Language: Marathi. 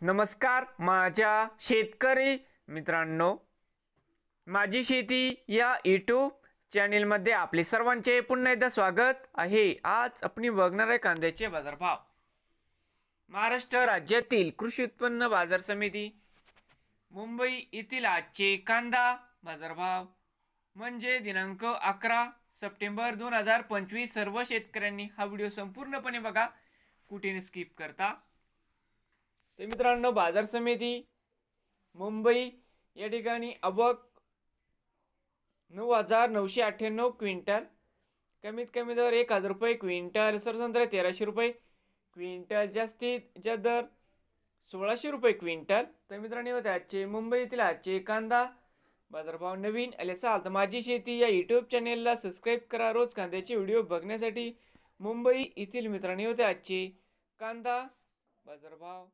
नमस्कार माझ्या शेतकरी मित्रांनो, माझी शेती या यूट्यूब चॅनलमध्ये आपले सर्वांचे पुन्हा एकदा स्वागत आहे। आज आपण बघणार आहे कांद्याचे बाजारभाव। महाराष्ट्र राज्यातील कृषी उत्पन्न बाजार समिती मुंबई येथील आजचे कांदा बाजारभाव म्हणजे दिनांक 11 सप्टेंबर 2025। सर्व शेतकऱ्यांनी हा व्हिडिओ संपूर्णपणे बघा, कुठे स्किप करता। तर मित्रांनो, बाजार समिती मुंबई या ठिकाणी अबक 9,998 क्विंटल, कमीत कमी दर 1,000 रुपये क्विंटल, सरसंत्रा 1300 रुपये क्विंटल, जास्तीत जास्त दर 1600 रुपये क्विंटल। तर मित्रांनो, आजचे मुंबईतील आजचे कांदा बाजारभाव नवीन आले असाल तर माझी शेती या यूट्यूब चॅनेलला सबस्क्राईब करा। रोज कांद्याचे व्हिडिओ बघण्यासाठी मुंबई येथील मित्रांनो, आजचे कांदा बाजारभाव